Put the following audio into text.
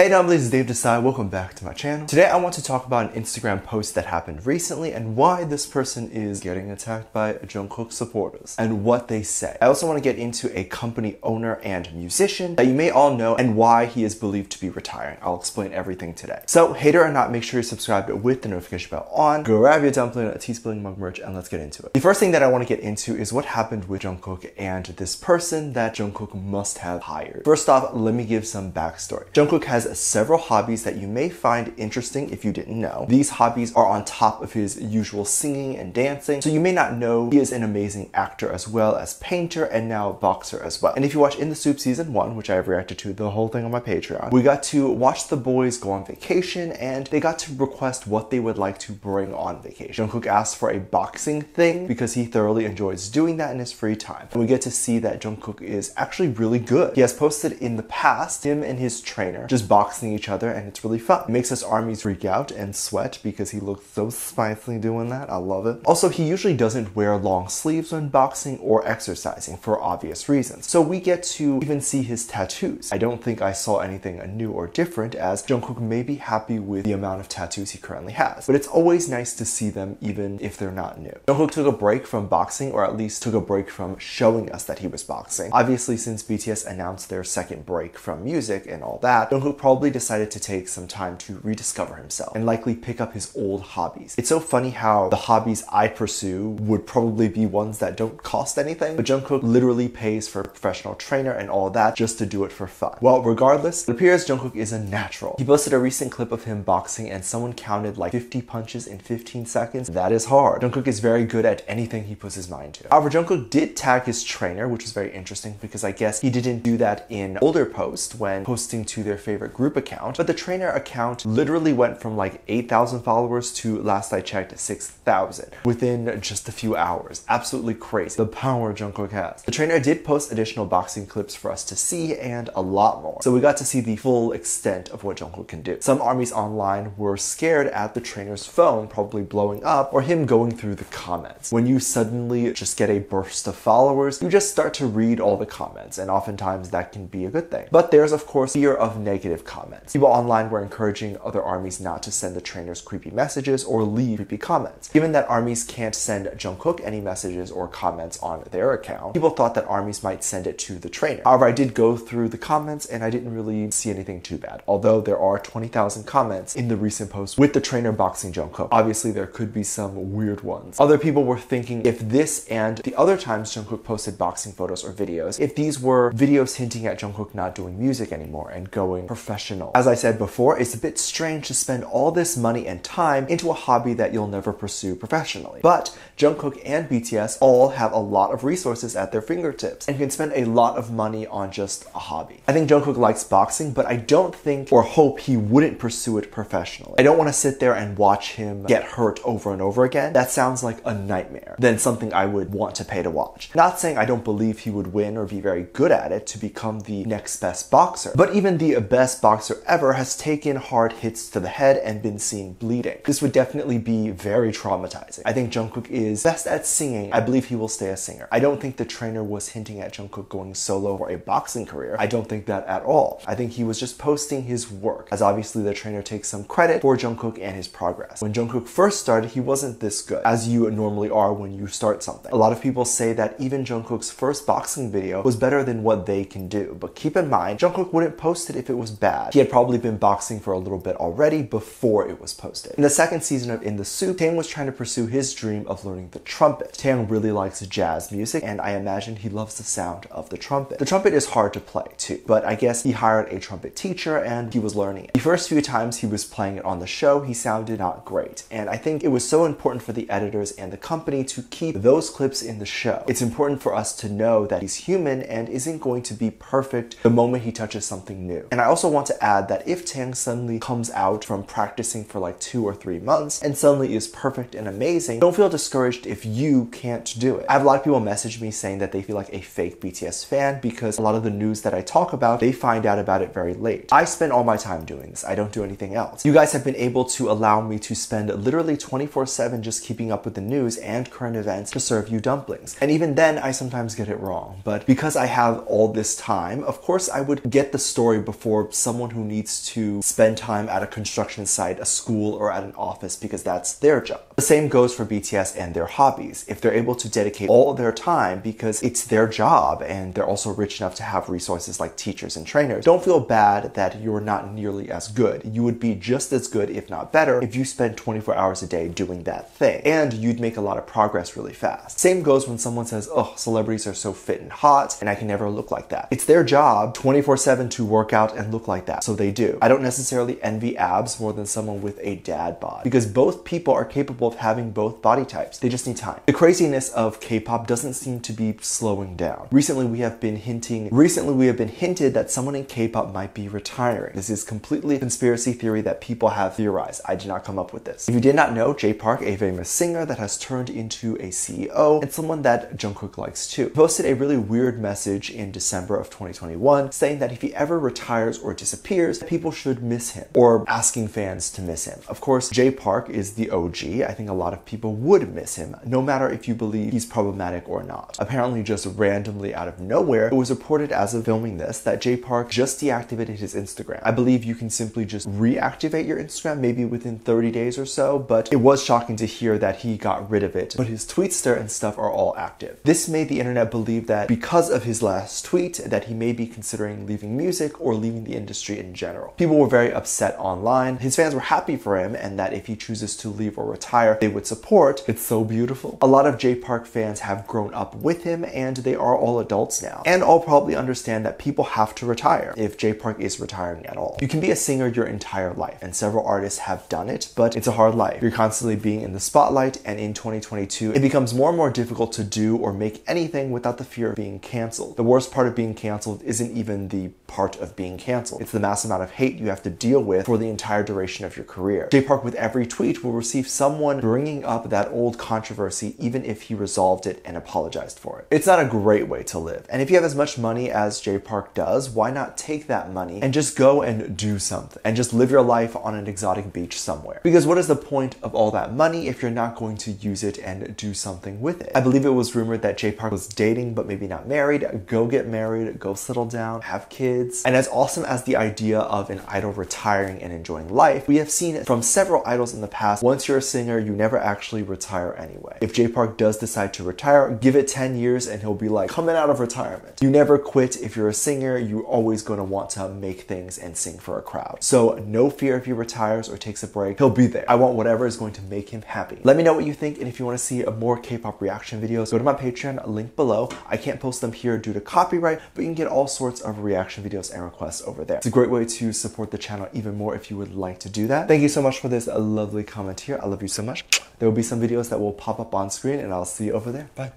Hey dumplings, it's Dave Desai. Welcome back to my channel. Today I want to talk about an Instagram post that happened recently and why this person is getting attacked by Jungkook supporters and what they say. I also want to get into a company owner and musician that you may all know and why he is believed to be retiring. I'll explain everything today. So hater or not, make sure you're subscribed with the notification bell on. Grab your dumpling, a tea-spilling mug merch, and let's get into it. The first thing that I want to get into is what happened with Jungkook and this person that Jungkook must have hired. First off, let me give some backstory. Jungkook has several hobbies that you may find interesting if you didn't know. These hobbies are on top of his usual singing and dancing, so you may not know he is an amazing actor as well as painter and now a boxer as well. And if you watch In the Soup Season 1, which I have reacted to the whole thing on my Patreon, we got to watch the boys go on vacation and they got to request what they would like to bring on vacation. Jungkook asked for a boxing thing because he thoroughly enjoys doing that in his free time. And we get to see that Jungkook is actually really good. He has posted in the past him and his trainer just boxing each other, and it's really fun. It makes us armies freak out and sweat because he looks so spicy doing that. I love it. Also, he usually doesn't wear long sleeves when boxing or exercising for obvious reasons. So we get to even see his tattoos. I don't think I saw anything new or different, as Jungkook may be happy with the amount of tattoos he currently has. But it's always nice to see them even if they're not new. Jungkook took a break from boxing, or at least took a break from showing us that he was boxing. Obviously, since BTS announced their second break from music and all that, Jungkook probably decided to take some time to rediscover himself and likely pick up his old hobbies. It's so funny how the hobbies I pursue would probably be ones that don't cost anything, but Jungkook literally pays for a professional trainer and all that just to do it for fun. Well, regardless, it appears Jungkook is a natural. He posted a recent clip of him boxing and someone counted like 50 punches in 15 seconds. That is hard. Jungkook is very good at anything he puts his mind to. However, Jungkook did tag his trainer, which was very interesting because I guess he didn't do that in older posts when posting to their favorite group account, but the trainer account literally went from like 8,000 followers to, last I checked, 6,000 within just a few hours. Absolutely crazy. The power Jungkook has. The trainer did post additional boxing clips for us to see and a lot more. So we got to see the full extent of what Jungkook can do. Some armies online were scared at the trainer's phone probably blowing up or him going through the comments. When you suddenly just get a burst of followers, you just start to read all the comments, and oftentimes that can be a good thing. But there's of course fear of negative comments. People online were encouraging other armies not to send the trainers creepy messages or leave creepy comments. Given that armies can't send Jungkook any messages or comments on their account, people thought that armies might send it to the trainer. However, I did go through the comments and I didn't really see anything too bad, although there are 20,000 comments in the recent post with the trainer boxing Jungkook. Obviously, there could be some weird ones. Other people were thinking if this and the other times Jungkook posted boxing photos or videos, if these were videos hinting at Jungkook not doing music anymore and going professional. As I said before, it's a bit strange to spend all this money and time into a hobby that you'll never pursue professionally. But Jungkook and BTS all have a lot of resources at their fingertips and can spend a lot of money on just a hobby. I think Jungkook likes boxing, but I don't think or hope he wouldn't pursue it professionally. I don't want to sit there and watch him get hurt over and over again. That sounds like a nightmare than something I would want to pay to watch. Not saying I don't believe he would win or be very good at it to become the next best boxer, but even the best boxer ever has taken hard hits to the head and been seen bleeding. This would definitely be very traumatizing. I think Jungkook is best at singing. I believe he will stay a singer. I don't think the trainer was hinting at Jungkook going solo for a boxing career. I don't think that at all. I think he was just posting his work, as obviously the trainer takes some credit for Jungkook and his progress. When Jungkook first started, he wasn't this good, as you normally are when you start something. A lot of people say that even Jungkook's first boxing video was better than what they can do, but keep in mind, Jungkook wouldn't post it if it was bad. He had probably been boxing for a little bit already before it was posted. In the second season of In the Soup, Taeyang was trying to pursue his dream of learning the trumpet. Taeyang really likes jazz music, and I imagine he loves the sound of the trumpet. The trumpet is hard to play too, but I guess he hired a trumpet teacher and he was learning it. The first few times he was playing it on the show, he sounded not great, and I think it was so important for the editors and the company to keep those clips in the show. It's important for us to know that he's human and isn't going to be perfect the moment he touches something new. And I also want to add that if Taeyang suddenly comes out from practicing for like 2 or 3 months and suddenly is perfect and amazing, don't feel discouraged if you can't do it. I have a lot of people message me saying that they feel like a fake BTS fan because a lot of the news that I talk about, they find out about it very late. I spend all my time doing this. I don't do anything else. You guys have been able to allow me to spend literally 24/7 just keeping up with the news and current events to serve you dumplings. And even then, I sometimes get it wrong. But because I have all this time, of course I would get the story before someone someone who needs to spend time at a construction site, a school, or at an office because that's their job. The same goes for BTS and their hobbies. If they're able to dedicate all their time because it's their job and they're also rich enough to have resources like teachers and trainers, don't feel bad that you're not nearly as good. You would be just as good, if not better, if you spend 24 hours a day doing that thing, and you'd make a lot of progress really fast. Same goes when someone says, oh, celebrities are so fit and hot and I can never look like that. It's their job 24/7 to work out and look like that, so they do. I don't necessarily envy abs more than someone with a dad bod, because both people are capable of having both body types. They just need time. The craziness of K-pop doesn't seem to be slowing down. Recently we have been hinted that someone in K-pop might be retiring. This is completely a conspiracy theory that people have theorized. I did not come up with this. If you did not know, Jay Park, a famous singer that has turned into a CEO and someone that Jungkook likes too, posted a really weird message in December of 2021 saying that if he ever retires or disappears, people should miss him, or asking fans to miss him. Of course, Jay Park is the OG. I think a lot of people would miss him, no matter if you believe he's problematic or not. Apparently, just randomly out of nowhere, it was reported as of filming this that Jay Park just deactivated his Instagram. I believe you can simply just reactivate your Instagram maybe within 30 days or so, but it was shocking to hear that he got rid of it, but his Tweetster and stuff are all active. This made the internet believe that because of his last tweet that he may be considering leaving music or leaving the industry in general. People were very upset online. His fans were happy for him and that if he chooses to leave or retire, they would support. It's so beautiful. A lot of Jay Park fans have grown up with him and they are all adults now, and all probably understand that people have to retire if Jay Park is retiring at all. You can be a singer your entire life, and several artists have done it, but it's a hard life. You're constantly being in the spotlight, and in 2022, it becomes more and more difficult to do or make anything without the fear of being canceled. The worst part of being canceled isn't even the part of being canceled. It's the mass amount of hate you have to deal with for the entire duration of your career. Jay Park, with every tweet, will receive someone bringing up that old controversy even if he resolved it and apologized for it. It's not a great way to live. And if you have as much money as Jay Park does, why not take that money and just go and do something and just live your life on an exotic beach somewhere? Because what is the point of all that money if you're not going to use it and do something with it? I believe it was rumored that Jay Park was dating but maybe not married. Go get married, go settle down, have kids. And as awesome as the idea of an idol retiring and enjoying life, we have seen from several idols in the past, once you're a singer, you never actually retire anyway. If Jay Park does decide to retire, give it 10 years and he'll be like coming out of retirement. You never quit. If you're a singer, you're always going to want to make things and sing for a crowd. So no fear if he retires or takes a break, he'll be there. I want whatever is going to make him happy. Let me know what you think, and if you want to see more K-pop reaction videos, go to my Patreon, link below. I can't post them here due to copyright, but you can get all sorts of reaction videos and requests over there. It's a great way to support the channel even more if you would like to do that. Thank you so much for this lovely comment here. I love you so much. There will be some videos that will pop up on screen, and I'll see you over there. Bye.